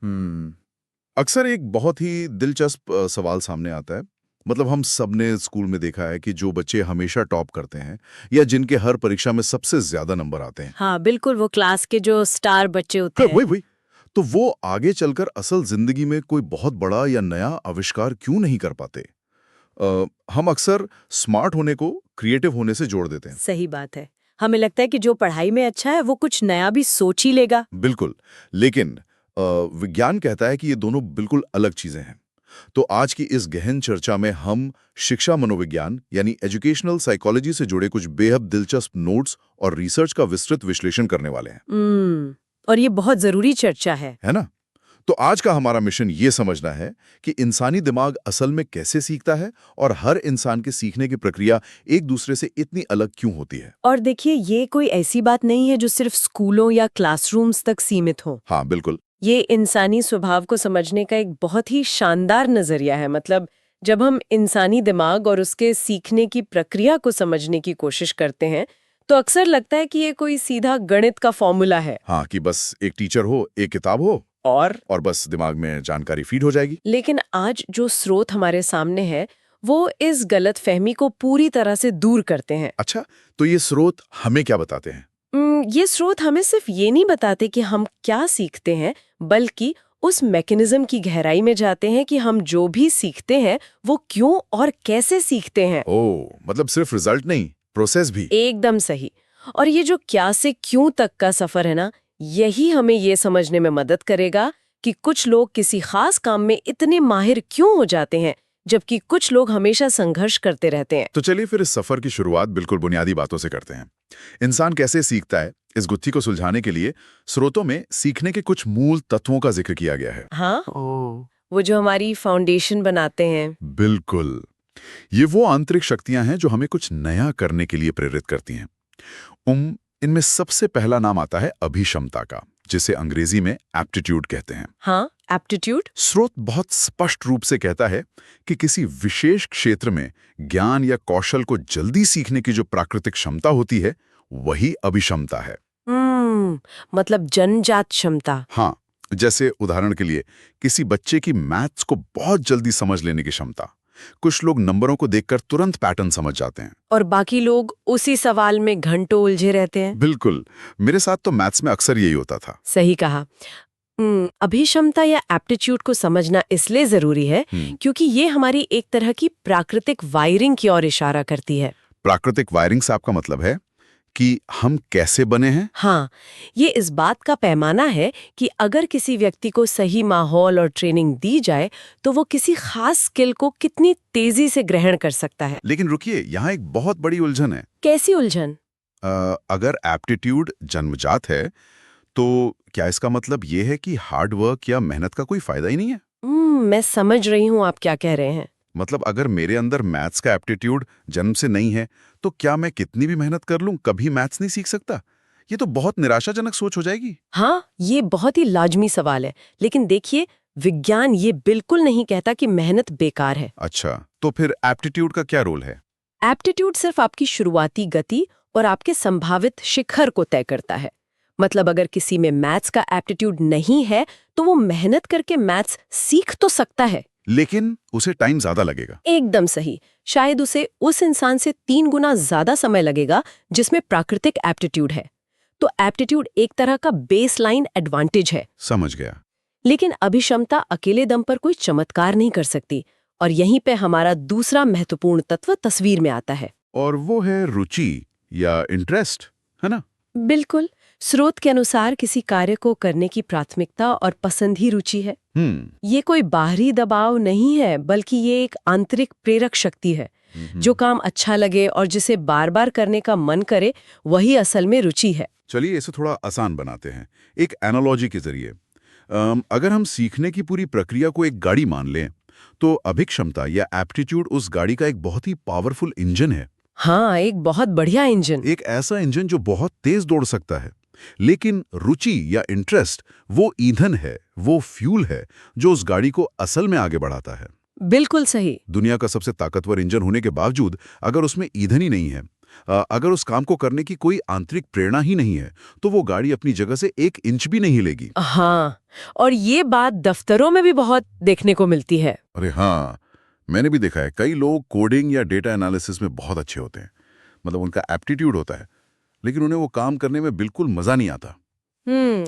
हम्म। अक्सर एक बहुत ही दिलचस्प सवाल सामने आता है। मतलब हम सबने स्कूल में देखा है कि जो बच्चे हमेशा टॉप करते हैं या जिनके हर परीक्षा में सबसे ज्यादा नंबर आते हैं। हाँ, बिल्कुल वो क्लास के जो स्टार बच्चे होते हाँ, हैं। वही वही। तो वो आगे चलकर असल जिंदगी में कोई बहुत बड़ा या नया आविष्कार क्यों नहीं कर पाते? हम अक्सर स्मार्ट होने को क्रिएटिव होने से जोड़ देते हैं। सही बात है। हमें लगता है कि जो पढ़ाई में अच्छा है वो कुछ नया भी सोच ही लेगा। बिल्कुल। लेकिन विज्ञान कहता है कि ये दोनों बिल्कुल अलग चीजें हैं। तो आज की इस गहन चर्चा में हम शिक्षा मनोविज्ञान यानी एजुकेशनल साइकोलॉजी से जुड़े कुछ बेहद दिलचस्प नोट्स और रिसर्च का विस्तृत विश्लेषण करने वाले हैं। और ये बहुत जरूरी चर्चा है ना? तो आज का हमारा मिशन ये समझना है कि इंसानी दिमाग असल में कैसे सीखता है और हर इंसान के सीखने की प्रक्रिया एक दूसरे से इतनी अलग क्यों होती है। और देखिए, ये कोई ऐसी बात नहीं है जो सिर्फ स्कूलों या क्लासरूम्स तक सीमित हो। हाँ, बिल्कुल। ये इंसानी स्वभाव को समझने का एक बहुत ही शानदार नजरिया है। मतलब जब हम इंसानी दिमाग और उसके सीखने की प्रक्रिया को समझने की कोशिश करते हैं तो अक्सर लगता है कि ये कोई सीधा गणित का फॉर्मूला है। हाँ, कि बस एक टीचर हो, एक किताब हो और बस दिमाग में जानकारी फीड हो जाएगी। लेकिन आज जो स्रोत हमारे सामने है वो इस गलत फहमी को पूरी तरह से दूर करते हैं। अच्छा, तो ये स्रोत हमें क्या बताते हैं? ये स्रोत हमें सिर्फ ये नहीं बताते कि हम क्या सीखते हैं, बल्कि उस मैकेनिज्म की गहराई में जाते हैं कि हम जो भी सीखते हैं वो क्यों और कैसे सीखते हैं। ओह, मतलब सिर्फ रिजल्ट नहीं, प्रोसेस भी। एकदम सही। और ये जो क्या से क्यों तक का सफर है ना, यही हमें ये समझने में मदद करेगा कि कुछ लोग किसी खास काम में इतने माहिर क्यों हो जाते हैं, जबकि कुछ लोग हमेशा संघर्ष करते रहते हैं। तो चलिए फिर इस सफर की शुरुआत बिल्कुल बुनियादी बातों से करते हैं। इंसान कैसे सीखता है, इस गुत्थी को सुलझाने के लिए स्रोतों में सीखने के कुछ मूल तत्वों का जिक्र किया गया है। हाँ, वो जो हमारी फाउंडेशन बनाते हैं। बिल्कुल। ये वो आंतरिक शक्तियां हैं जो हमें कुछ नया करने के लिए प्रेरित करती हैं। इनमें सबसे पहला नाम आता है अभिक्षमता का, जिसे अंग्रेजी में एप्टीट्यूड कहते हैं। हाँ, एप्टीट्यूड। स्रोत बहुत स्पष्ट रूप से कहता है कि किसी विशेष क्षेत्र में ज्ञान या कौशल को जल्दी सीखने की जो प्राकृतिक क्षमता होती है, वही अभिक्षमता है। मतलब जन्मजात क्षमता। हाँ, जैसे उदाहरण के लिए किसी बच्चे की मैथ्स को बहुत जल्दी समझ लेने की क्षमता। कुछ लोग नंबरों को देखकर तुरंत पैटर्न समझ जाते हैं। और बाकी लोग उसी सवाल में घंटों उलझे रहते हैं। बिल्कुल। मेरे साथ तो मैथ्स में अक्सर यही होता था। सही कहा। अभिक्षमता या एप्टीट्यूड को समझना इसलिए जरूरी है क्योंकि ये हमारी एक तरह की प्राकृतिक वायरिंग की ओर इशारा करती है। प्राकृतिक वायरिंग से आपका मतलब है कि हम कैसे बने हैं? हाँ, ये इस बात का पैमाना है कि अगर किसी व्यक्ति को सही माहौल और ट्रेनिंग दी जाए तो वो किसी खास स्किल को कितनी तेजी से ग्रहण कर सकता है। लेकिन रुकिए, यहाँ एक बहुत बड़ी उलझन है। कैसी उलझन? अगर एप्टीट्यूड जन्मजात है, तो क्या इसका मतलब ये है कि हार्ड वर्क या मेहनत का कोई फायदा ही नहीं है? मैं समझ रही हूँ आप क्या कह रहे हैं। मतलब अगर मेरे अंदर मैथ्स का एप्टीट्यूड जन्म से नहीं है, तो क्या मैं कितनी भी मेहनत कर लूं कभी मैथ्स नहीं सीख सकता? ये तो बहुत निराशाजनक सोच हो जाएगी। हाँ, ये बहुत ही लाजमी सवाल है। लेकिन देखिए, विज्ञान ये बिल्कुल नहीं कहता कि मेहनत बेकार है। अच्छा, तो फिर एप्टीट्यूड का क्या रोल है? एप्टीट्यूड सिर्फ आपकी शुरुआती गति और आपके संभावित शिखर को तय करता है। मतलब अगर किसी में मैथ्स का एप्टीट्यूड नहीं है तो वो मेहनत करके मैथ्स सीख तो सकता है, लेकिन उसे टाइम ज्यादा लगेगा। एकदम सही। शायद उसे उस इंसान से 3 गुना ज्यादा समय लगेगा जिसमें प्राकृतिक एप्टीट्यूड है। तो एप्टीट्यूड एक तरह का बेसलाइन एडवांटेज है। समझ गया। लेकिन अभिक्षमता अकेले दम पर कोई चमत्कार नहीं कर सकती। और यहीं पे हमारा दूसरा महत्वपूर्ण तत्व तस्वीर में आता है। और वो है रुचि या इंटरेस्ट, है ना? बिल्कुल। स्रोत के अनुसार किसी कार्य को करने की प्राथमिकता और पसंद ही रुचि है। ये कोई बाहरी दबाव नहीं है, बल्कि ये एक आंतरिक प्रेरक शक्ति है। जो काम अच्छा लगे और जिसे बार बार करने का मन करे, वही असल में रुचि है। चलिए इसे थोड़ा आसान बनाते हैं, एक एनालॉजी के जरिए। अगर हम सीखने की पूरी प्रक्रिया को एक गाड़ी मान लें, तो अभिक्षमता या एप्टीट्यूड उस गाड़ी का एक बहुत ही पावरफुल इंजन है। हाँ, एक बहुत बढ़िया इंजन। एक ऐसा इंजन जो बहुत तेज दौड़ सकता है। लेकिन रुचि या इंटरेस्ट वो ईंधन है, वो फ्यूल है जो उस गाड़ी को असल में आगे बढ़ाता है। बिल्कुल सही। दुनिया का सबसे ताकतवर इंजन होने के बावजूद अगर उसमें ईंधन ही नहीं है, अगर उस काम को करने की कोई आंतरिक प्रेरणा ही नहीं है तो वो गाड़ी अपनी जगह से 1 इंच भी नहीं हिलेगी। हाँ, और ये बात दफ्तरों में भी बहुत देखने को मिलती है। अरे हाँ, मैंने भी देखा है कई लोग कोडिंग या डेटा एनालिसिस में बहुत अच्छे होते हैं, मतलब उनका एप्टीट्यूड होता है, लेकिन उन्हें वो काम करने में बिल्कुल मजा नहीं आता।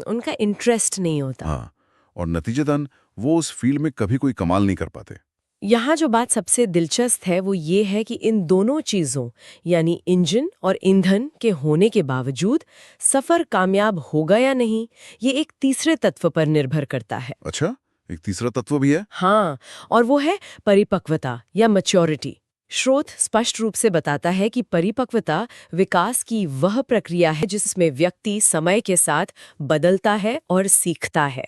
उनका इंटरेस्ट नहीं होता। हाँ, और नतीजतन वो उस फील्ड में कभी कोई कमाल नहीं कर पाते। यहाँ जो बात सबसे दिलचस्प है वो ये है कि इन दोनों चीज़ों यानी इंजन और ईंधन के होने के बावजूद सफ़र कामयाब होगा या नहीं, ये एक तीसरे तत्व पर निर्भर करता है। अच्छा, एक तीसरा तत्व भी है? हाँ, और वो है परिपक्वता या मैच्योरिटी। स्रोत स्पष्ट रूप से बताता है कि परिपक्वता विकास की वह प्रक्रिया है जिसमें व्यक्ति समय के साथ बदलता है और सीखता है।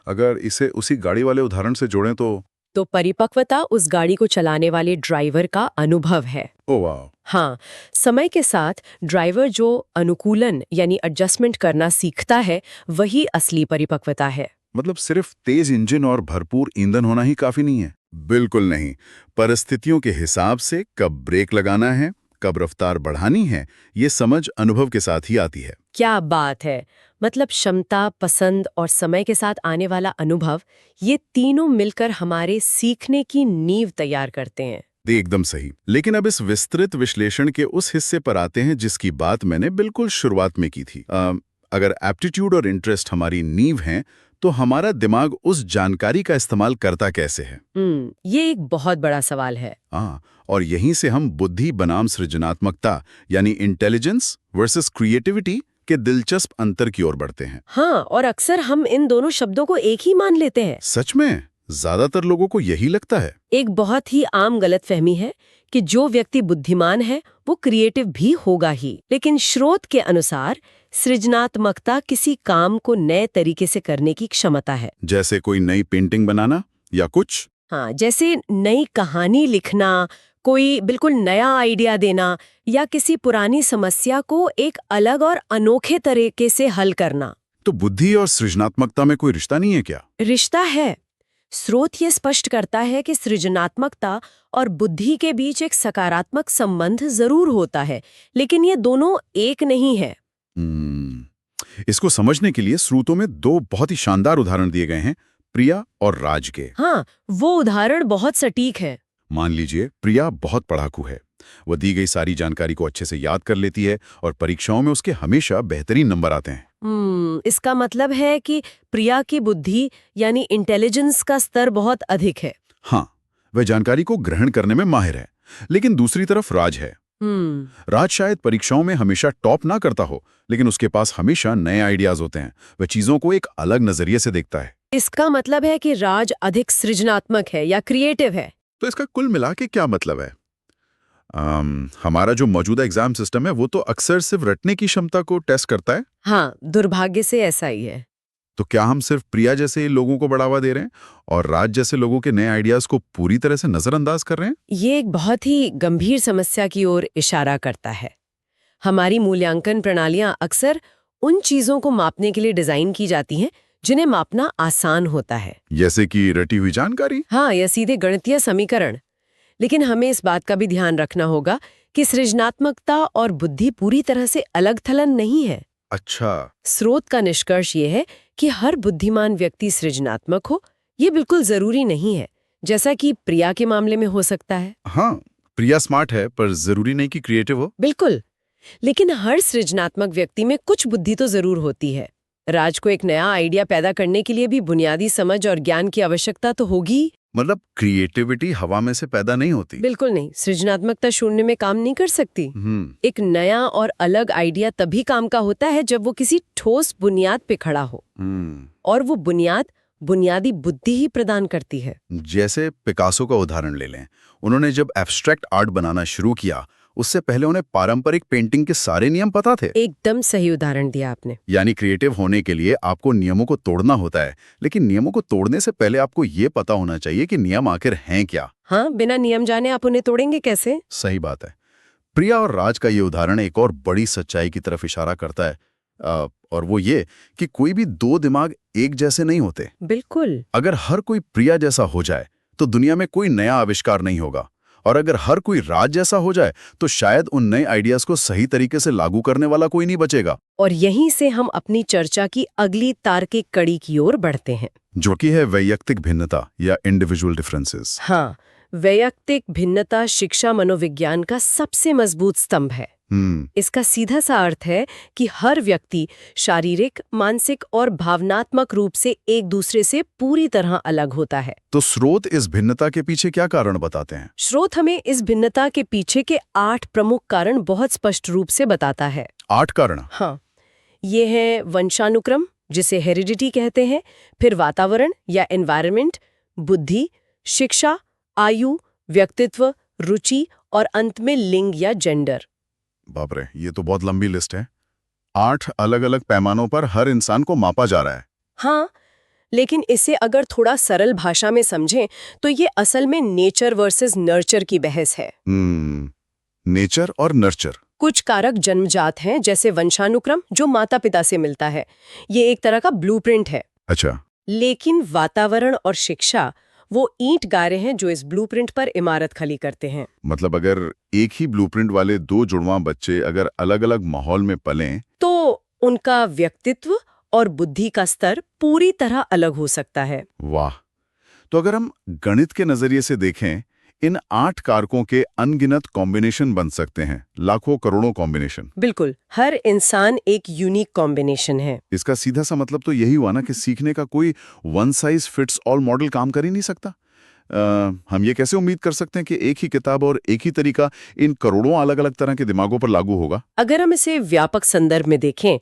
अगर इसे उसी गाड़ी वाले उदाहरण से जोड़ें तो परिपक्वता उस गाड़ी को चलाने वाले ड्राइवर का अनुभव है। ओ वाह। हाँ, समय के साथ ड्राइवर जो अनुकूलन यानी एडजस्टमेंट करना सीखता है वही असली परिपक्वता है। मतलब सिर्फ तेज इंजन और भरपूर ईंधन होना ही काफी नहीं है? बिल्कुल नहीं। परिस्थितियों के हिसाब से कब ब्रेक लगाना है, कब रफ्तार बढ़ानी है, ये समझ अनुभव के साथ ही आती है। क्या बात है! मतलब क्षमता, पसंद और समय के साथ आने वाला अनुभव, ये तीनों मिलकर हमारे सीखने की नींव तैयार करते हैं। एकदम सही। लेकिन अब इस विस्तृत विश्लेषण के उस हिस्से पर आते हैं जिसकी बात मैंने बिल्कुल शुरुआत में की थी। अगर एप्टीट्यूड और इंटरेस्ट हमारी नींव हैं, तो हमारा दिमाग उस जानकारी का इस्तेमाल करता कैसे है? ये एक बहुत बड़ा सवाल है। हाँ, और यहीं से हम बुद्धि बनाम सृजनात्मकता यानी इंटेलिजेंस वर्सेस क्रिएटिविटी के दिलचस्प अंतर की ओर बढ़ते हैं। हाँ, और अक्सर हम इन दोनों शब्दों को एक ही मान लेते हैं। सच में ज्यादातर लोगों को यही लगता है। एक बहुत ही आम गलतफहमी है कि जो व्यक्ति बुद्धिमान है वो क्रिएटिव भी होगा ही, लेकिन स्रोत के अनुसार सृजनात्मकता किसी काम को नए तरीके से करने की क्षमता है। जैसे कोई नई पेंटिंग बनाना या कुछ? हाँ, जैसे नई कहानी लिखना, कोई बिल्कुल नया आइडिया देना या किसी पुरानी समस्या को एक अलग और अनोखे तरीके से हल करना। तो बुद्धि और सृजनात्मकता में कोई रिश्ता नहीं है क्या? रिश्ता है। स्रोत ये स्पष्ट करता है कि सृजनात्मकता और बुद्धि के बीच एक सकारात्मक संबंध जरूर होता है, लेकिन ये दोनों एक नहीं है। इसको समझने के लिए स्रोतों में 2 बहुत ही शानदार उदाहरण दिए गए हैं, प्रिया और राज के। हाँ, वो उदाहरण बहुत सटीक है। मान लीजिए प्रिया बहुत पढ़ाकू है। वह दी गई सारी जानकारी को अच्छे से याद कर लेती है और परीक्षाओं में उसके हमेशा बेहतरीन नंबर आते हैं। इसका मतलब है कि प्रिया की बुद्धि यानी इंटेलिजेंस का स्तर बहुत अधिक है। हाँ, वह जानकारी को ग्रहण करने में माहिर है। लेकिन दूसरी तरफ राज है। राज शायद परीक्षाओं में हमेशा टॉप ना करता हो, लेकिन उसके पास हमेशा नए आइडियाज होते हैं। वह चीजों को एक अलग नजरिए से देखता है। इसका मतलब है कि राज अधिक सृजनात्मक है या क्रिएटिव है। तो इसका कुल मिला के क्या मतलब है? हमारा जो मौजूदा एग्जाम सिस्टम है वो तो अक्सर सिर्फ रटने की क्षमता को टेस्ट करता है। हाँ, दुर्भाग्य से ऐसा ही है। तो क्या हम सिर्फ प्रिया जैसे लोगों को बढ़ावा दे रहे हैं और राज जैसे लोगों के नए आइडियाज को पूरी तरह से नजरअंदाज कर रहे हैं? ये एक बहुत ही गंभीर समस्या की ओर इशारा करता है। हमारी मूल्यांकन प्रणालियां अक्सर उन चीजों को मापने के लिए डिजाइन की जाती हैं जिन्हें मापना आसान होता है, जैसे कि रटी हुई जानकारी। हाँ, या सीधे गणितीय समीकरण। लेकिन हमें इस बात का भी ध्यान रखना होगा कि सृजनात्मकता और बुद्धि पूरी तरह से अलग थलग नहीं है। अच्छा। स्रोत का निष्कर्ष ये है कि हर बुद्धिमान व्यक्ति सृजनात्मक हो, ये बिल्कुल जरूरी नहीं है, जैसा कि प्रिया के मामले में हो सकता है। हाँ, प्रिया स्मार्ट है पर जरूरी नहीं कि क्रिएटिव हो। बिल्कुल, लेकिन हर सृजनात्मक व्यक्ति में कुछ बुद्धि तो जरूर होती है। राज को एक नया आइडिया पैदा करने के लिए भी बुनियादी समझ और ज्ञान की आवश्यकता तो होगी। मतलब क्रिएटिविटी हवा में से पैदा नहीं होती। बिल्कुल नहीं, सृजनात्मकता शून्य में काम नहीं कर सकती। एक नया और अलग आइडिया तभी काम का होता है जब वो किसी ठोस बुनियाद पे खड़ा हो, और वो बुनियाद बुनियादी बुद्धि ही प्रदान करती है। जैसे पिकासो का उदाहरण ले लें। उन्होंने जब एब्स्ट्रैक्ट आर्ट बनाना शुरू किया, उससे पहले उन्हें पारंपरिक पेंटिंग के सारे नियम पता थे। एकदम सही उदाहरण दिया आपने। यानी क्रिएटिव होने के लिए आपको नियमों को तोड़ना होता है, लेकिन नियमों को तोड़ने से पहले आपको ये पता होना चाहिए कि नियम आखिर हैं क्या। हाँ, बिना नियम जाने आप उन्हें तोड़ेंगे कैसे? सही बात है। प्रिया और राज का ये उदाहरण एक और बड़ी सच्चाई की तरफ इशारा करता है, और वो ये कि कोई भी 2 दिमाग एक जैसे नहीं होते। बिल्कुल। अगर हर कोई प्रिया जैसा हो जाए तो दुनिया में कोई नया आविष्कार नहीं होगा और अगर हर कोई राज जैसा हो जाए तो शायद उन नए आइडियाज को सही तरीके से लागू करने वाला कोई नहीं बचेगा। और यहीं से हम अपनी चर्चा की अगली तार्किक कड़ी की ओर बढ़ते हैं, जो कि है वैयक्तिक भिन्नता या इंडिविजुअल डिफरेंसेस। हाँ, वैयक्तिक भिन्नता शिक्षा मनोविज्ञान का सबसे मजबूत स्तंभ है। इसका सीधा सा अर्थ है कि हर व्यक्ति शारीरिक, मानसिक और भावनात्मक रूप से एक दूसरे से पूरी तरह अलग होता है। तो स्रोत इस भिन्नता के पीछे क्या कारण बताते हैं? स्रोत हमें इस भिन्नता के पीछे के 8 प्रमुख कारण बहुत स्पष्ट रूप से बताता है। 8 कारण? हाँ, ये है वंशानुक्रम, जिसे हेरिडिटी कहते हैं, फिर वातावरण या एनवायरनमेंट, बुद्धि, शिक्षा, आयु, व्यक्तित्व, रुचि और अंत में लिंग या जेंडर। बाप रे, ये तो बहुत लंबी लिस्ट है। 8 अलग-अलग पैमानों पर हर इंसान को मापा जा रहा है। हाँ, लेकिन इसे अगर थोड़ा सरल भाषा में समझें तो ये असल में नेचर वर्सेस नर्चर की बहस है। नेचर और नर्चर। कुछ कारक जन्मजात हैं, जैसे वंशानुक्रम जो माता पिता से मिलता है, ये एक तरह का ब्लूप्रिंट है। अच्छा। लेकिन वातावरण और शिक्षा वो ईंट गारे हैं जो इस ब्लूप्रिंट पर इमारत खड़ी करते हैं। मतलब अगर एक ही ब्लूप्रिंट वाले 2 जुड़वां बच्चे अगर अलग-अलग माहौल में पलें तो उनका व्यक्तित्व और बुद्धि का स्तर पूरी तरह अलग हो सकता है। वाह! तो अगर हम गणित के नजरिए से देखें, इन 8 कारकों के अनगिनत कॉम्बिनेशन बन सकते हैं, लाखों करोड़ों कॉम्बिनेशन। बिल्कुल, हर इंसान एक यूनिक कॉम्बिनेशन है। इसका सीधा सा मतलब तो यही हुआ ना कि सीखने का कोई one size fits all model काम कर ही नहीं सकता। हम ये कैसे उम्मीद कर सकते हैं कि एक ही किताब और एक ही तरीका इन करोड़ों अलग-अलग तरह के दिमागों पर लागू होगा? अगर हम इसे व्यापक संदर्भ में देखें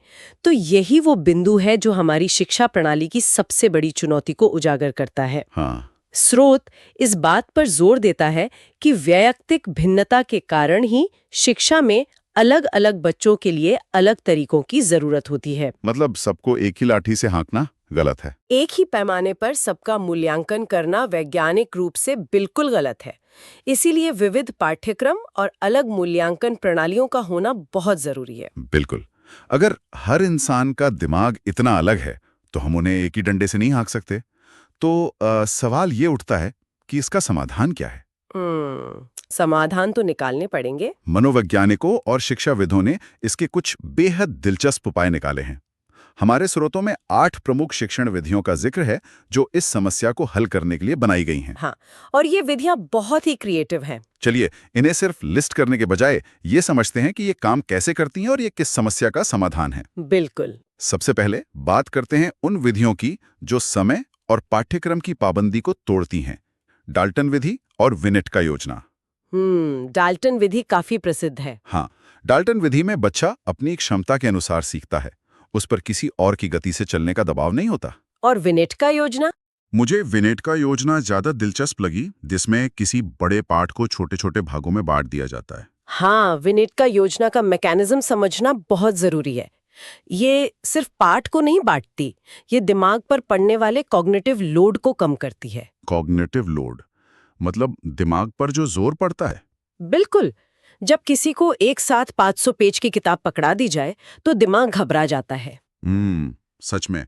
तो यही वो बिंदु है जो हमारी शिक्षा प्रणाली की सबसे बड़ी चुनौती को उजागर करता है। हाँ। स्रोत इस बात पर जोर देता है कि वैयक्तिक भिन्नता के कारण ही शिक्षा में अलग-अलग बच्चों के लिए अलग तरीकों की जरूरत होती है। मतलब सबको एक ही लाठी से हाँकना गलत है। एक ही पैमाने पर सबका मूल्यांकन करना वैज्ञानिक रूप से बिल्कुल गलत है। इसीलिए विविध पाठ्यक्रम और अलग मूल्यांकन प्रणालियों का होना बहुत जरूरी है। बिल्कुल। अगर हर इंसान का दिमाग इतना अलग है तो हम उन्हें एक ही डंडे से नहीं हाँक सकते। तो सवाल ये उठता है कि इसका समाधान क्या है? समाधान तो निकालने पड़ेंगे। मनोवैज्ञानिकों और शिक्षाविदों ने इसके कुछ बेहद दिलचस्प उपाय निकाले हैं। हमारे स्रोतों में 8 प्रमुख शिक्षण विधियों का जिक्र है जो इस समस्या को हल करने के लिए बनाई गई हैं। हाँ, और ये विधियां बहुत ही क्रिएटिव हैं। चलिए, इन्हें सिर्फ लिस्ट करने के बजाय ये समझते हैं कि ये काम कैसे करती हैं और ये किस समस्या का समाधान है। बिल्कुल। सबसे पहले बात करते हैं उन विधियों की जो समय और पाठ्यक्रम की पाबंदी को तोड़ती हैं। डाल्टन विधि और विनेट का योजना। डाल्टन विधि काफी प्रसिद्ध है। हाँ, डाल्टन विधि में बच्चा अपनी क्षमता के अनुसार सीखता है, उस पर किसी और की गति से चलने का दबाव नहीं होता। और विनेट का योजना? मुझे विनेट का योजना ज्यादा दिलचस्प लगी, जिसमें किसी बड़े पाठ को छोटे-छोटे भागों में बांट दिया जाता है। हाँ, विनेट का योजना का मैकेनिज्म समझना बहुत जरूरी है। ये सिर्फ पाठ को नहीं बांटती, ये दिमाग पर पड़ने वाले कॉग्निटिव लोड को कम करती है। कॉग्निटिव लोड मतलब दिमाग पर जो जोर पड़ता है? बिल्कुल। जब किसी को एक साथ 500 पेज की किताब पकड़ा दी जाए तो दिमाग घबरा जाता है। सच में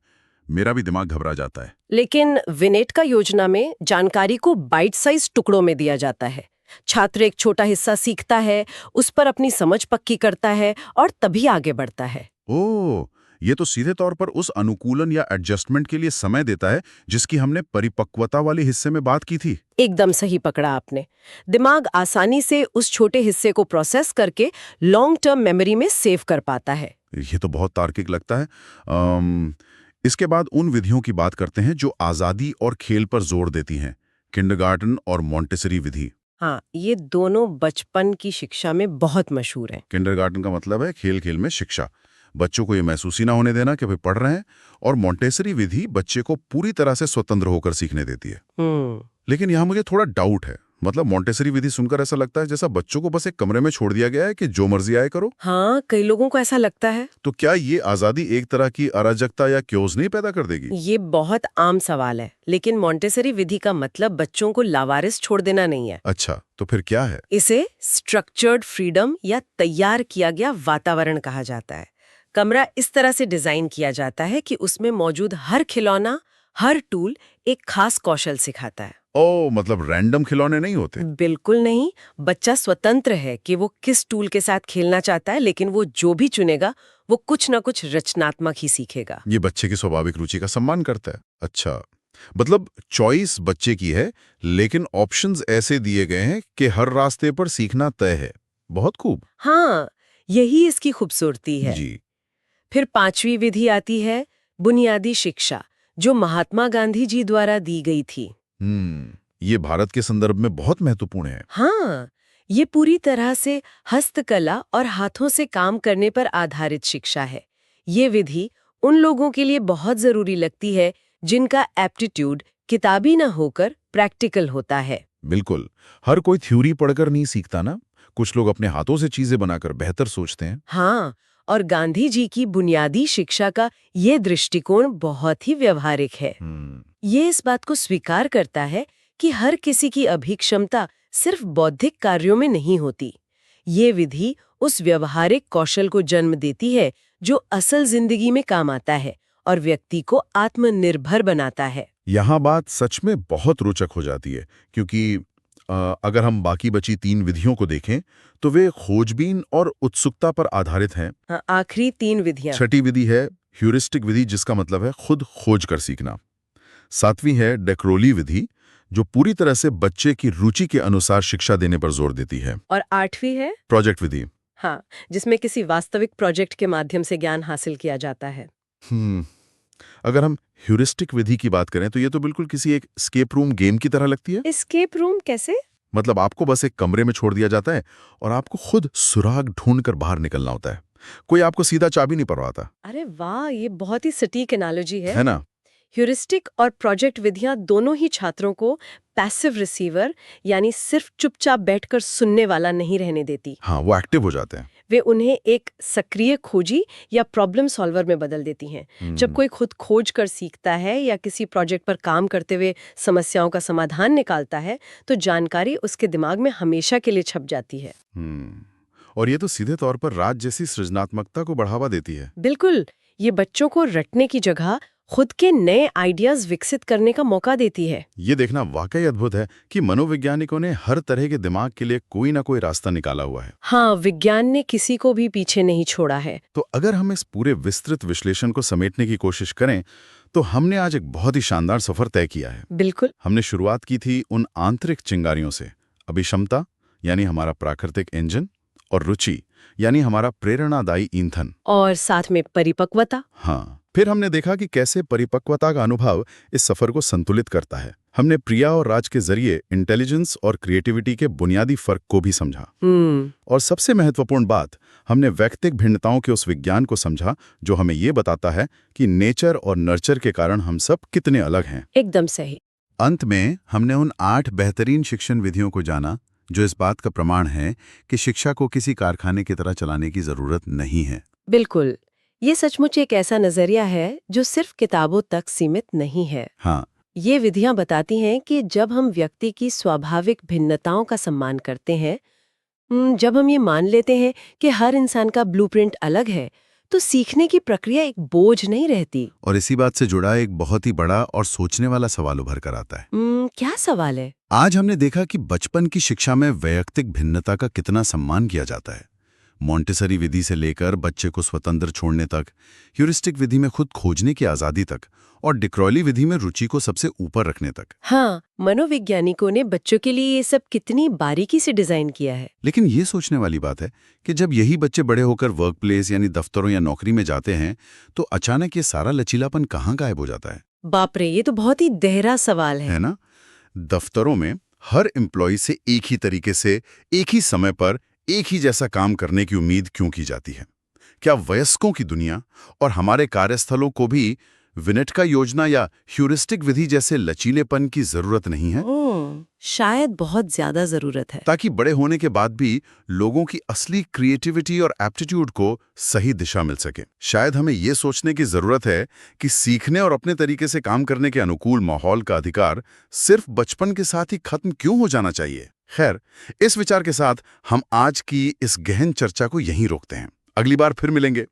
मेरा भी दिमाग घबरा जाता है। लेकिन विनेट का योजना में जानकारी को बाइट साइज टुकड़ों में दिया जाता है। छात्र एक छोटा हिस्सा सीखता है, उस पर अपनी समझ पक्की करता है और तभी आगे बढ़ता है। ओह, ये तो सीधे तौर पर उस अनुकूलन या एडजस्टमेंट के लिए समय देता है जिसकी हमने परिपक्वता वाले हिस्से में बात की थी। एकदम सही पकड़ा आपने। दिमाग आसानी से उस छोटे हिस्से को प्रोसेस करके लॉन्ग टर्म मेमोरी में सेव कर पाता है। ये तो बहुत तार्किक लगता है। इसके बाद उन विधियों की बात करते हैं जो आज़ादी और खेल पर जोर देती हैं। किंडरगार्टन और मॉन्टेसरी विधि। हाँ, ये दोनों बचपन की शिक्षा में बहुत मशहूर हैं। किंडरगार्टन का मतलब है खेल खेल में शिक्षा। बच्चों को ये महसूस ही ना होने देना कि वे पढ़ रहे हैं। और मॉन्टेसरी विधि बच्चे को पूरी तरह से स्वतंत्र होकर सीखने देती है। लेकिन यहाँ मुझे थोड़ा डाउट है। मतलब मॉन्टेसरी विधि सुनकर ऐसा लगता है जैसा बच्चों को बस एक कमरे में छोड़ दिया गया है कि जो मर्जी आए करो। हाँ, कई लोगों को ऐसा लगता है। तो क्या ये आज़ादी एक तरह की अराजकता या क्योस नहीं पैदा कर देगी? ये बहुत आम सवाल है, लेकिन मॉन्टेसरी विधि का मतलब बच्चों को लावारिस छोड़ देना नहीं है। अच्छा, तो फिर क्या है? इसे स्ट्रक्चर्ड फ्रीडम या तैयार किया गया वातावरण कहा जाता है। कमरा इस तरह से डिजाइन किया जाता है कि उसमें मौजूद हर खिलौना, हर टूल एक खास कौशल सिखाता है। ओ, मतलब रैंडम खिलौने नहीं होते। बिल्कुल नहीं। बच्चा स्वतंत्र है कि वो किस टूल के साथ खेलना चाहता है, लेकिन वो जो भी चुनेगा वो कुछ ना कुछ रचनात्मक ही सीखेगा। ये बच्चे की स्वाभाविक रुचि का सम्मान करता है। अच्छा, मतलब चॉइस बच्चे की है, लेकिन ऑप्शंस ऐसे दिए गए हैं कि हर रास्ते पर सीखना तय है। बहुत खूब। हाँ, यही इसकी खूबसूरती है। जी। फिर 5वीं विधि आती है बुनियादी शिक्षा, जो महात्मा गांधी जी द्वारा दी गई थी। ये भारत के संदर्भ में बहुत महत्वपूर्ण है। हाँ, ये पूरी तरह से हस्तकला और हाथों से काम करने पर आधारित शिक्षा है। ये विधि उन लोगों के लिए बहुत जरूरी लगती है जिनका एप्टीट्यूड किताबी न होकर प्रैक्टिकल होता है। बिल्कुल। हर कोई थ्योरी पढ़कर नहीं सीखता ना। कुछ लोग अपने हाथों से चीजें बनाकर बेहतर सोचते हैं। हाँ, और गांधी जी की बुनियादी शिक्षा का ये दृष्टिकोण बहुत ही व्यवहारिक है। ये इस बात को स्वीकार करता है कि हर किसी की अभिक्षमता सिर्फ बौद्धिक कार्यों में नहीं होती। ये विधि उस व्यवहारिक कौशल को जन्म देती है जो असल जिंदगी में काम आता है और व्यक्ति को आत्मनिर्भर बनाता है। यहाँ बात सच में बहुत रोचक हो जाती है, क्योंकि अगर हम बाकी बची 3 विधियों को देखें तो वे खोजबीन और उत्सुकता पर आधारित हैं। हाँ, आखिरी 3 विधियां। छठी विधि है ह्यूरिस्टिक विधि, जिसका मतलब है खुद खोज कर सीखना। 7वीं है डेक्रोली विधि, जो पूरी तरह से बच्चे की रुचि के अनुसार शिक्षा देने पर जोर देती है। और 8वीं है प्रोजेक्ट विधि। हाँ, जिसमें किसी वास्तविक प्रोजेक्ट के माध्यम से ज्ञान हासिल किया जाता है। अगर हम ह्यूरिस्टिक विधि की बात करें तो ये तो बिल्कुल किसी एक स्केप रूम गेम की तरह लगती है। एस्केप रूम कैसे? मतलब आपको बस एक कमरे में छोड़ दिया जाता है और आपको खुद सुराग ढूंढकर बाहर निकलना होता है। कोई आपको सीधा चाबी नहीं पकड़वाता। अरे वाह, ये बहुत ही सटीक एनालॉजी है ना? ह्यूरिस्टिक और प्रोजेक्ट विधियां दोनों ही छात्रों को पैसिव रिसीवर यानी सिर्फ चुपचाप बैठकर सुनने वाला नहीं रहने देती। हाँ, वो एक्टिव हो जाते हैं। वे उन्हें एक सक्रिय खोजी या प्रॉब्लम सॉल्वर में बदल देती हैं। जब कोई खुद खोज कर सीखता है या किसी प्रोजेक्ट पर काम करते हुए समस्याओं का समाधान निकालता है, तो जानकारी उसके दिमाग में हमेशा के लिए छप जाती है। और ये तो सीधे तौर पर राज जैसी सृजनात्मकता को बढ़ावा देती है। बिल्कुल, ये बच्चों को रटने की जगह खुद के नए आइडियाज विकसित करने का मौका देती है। ये देखना वाकई अद्भुत है कि मनोवैज्ञानिकों ने हर तरह के दिमाग के लिए कोई ना कोई रास्ता निकाला हुआ है। हाँ, विज्ञान ने किसी को भी पीछे नहीं छोड़ा है। तो अगर हम इस पूरे विस्तृत विश्लेषण को समेटने की कोशिश करें तो हमने आज एक बहुत ही शानदार सफर तय किया है। बिल्कुल। हमने शुरुआत की थी उन आंतरिक चिंगारियों से, अभिक्षमता यानी हमारा प्राकृतिक इंजन, और रुचि यानी हमारा प्रेरणादायी ईंधन, और साथ में परिपक्वता। हाँ, फिर हमने देखा कि कैसे परिपक्वता का अनुभव इस सफर को संतुलित करता है। हमने प्रिया और राज के जरिए इंटेलिजेंस और क्रिएटिविटी के बुनियादी फर्क को भी समझा। और सबसे महत्वपूर्ण बात, हमने वैयक्तिक भिन्नताओं के उस विज्ञान को समझा जो हमें ये बताता है कि नेचर और नर्चर के कारण हम सब कितने अलग हैं। एकदम सही। अंत में हमने उन 8 बेहतरीन शिक्षण विधियों को जाना जो इस बात का प्रमाण है कि शिक्षा को किसी कारखाने की तरह चलाने की जरूरत नहीं है। बिल्कुल, ये सचमुच एक ऐसा नजरिया है जो सिर्फ किताबों तक सीमित नहीं है। हाँ, ये विधियां बताती हैं कि जब हम व्यक्ति की स्वाभाविक भिन्नताओं का सम्मान करते हैं, जब हम ये मान लेते हैं कि हर इंसान का ब्लूप्रिंट अलग है, तो सीखने की प्रक्रिया एक बोझ नहीं रहती। और इसी बात से जुड़ा एक बहुत ही बड़ा और सोचने वाला सवाल उभर कर आता है। क्या सवाल है? आज हमने देखा कि बचपन की शिक्षा में वैयक्तिक भिन्नता का कितना सम्मान किया जाता है। मॉन्टेसरी विधि से लेकर बच्चे को स्वतंत्र छोड़ने तक, ह्यूरिस्टिक विधि में खुद खोजने की आजादी तक, और डिक्रॉली विधि में रुचि को सबसे ऊपर रखने तक। हाँ, मनोवैज्ञानिकों ने बच्चों के लिए ये सब कितनी बारीकी से डिजाइन किया है। लेकिन ये सोचने वाली बात है कि जब यही बच्चे बड़े होकर वर्क प्लेस यानी दफ्तरों या नौकरी में जाते हैं तो अचानक ये सारा लचीलापन कहाँ गायब हो जाता है? बाप रे, ये तो बहुत ही गहरा सवाल है ना? दफ्तरों में हर एम्प्लॉय से एक ही तरीके से, एक ही समय पर, एक ही जैसा काम करने की उम्मीद क्यों की जाती है? क्या वयस्कों की दुनिया और हमारे कार्यस्थलों को भी विनेटका योजना या ह्यूरिस्टिक विधि जैसे लचीलेपन की जरूरत नहीं है? शायद बहुत ज्यादा जरूरत है, ताकि बड़े होने के बाद भी लोगों की असली क्रिएटिविटी और एप्टीट्यूड को सही दिशा मिल सके। शायद हमें ये सोचने की जरूरत है कि सीखने और अपने तरीके से काम करने के अनुकूल माहौल का अधिकार सिर्फ बचपन के साथ ही खत्म क्यों हो जाना चाहिए। खैर, इस विचार के साथ हम आज की इस गहन चर्चा को यहीं रोकते हैं। अगली बार फिर मिलेंगे।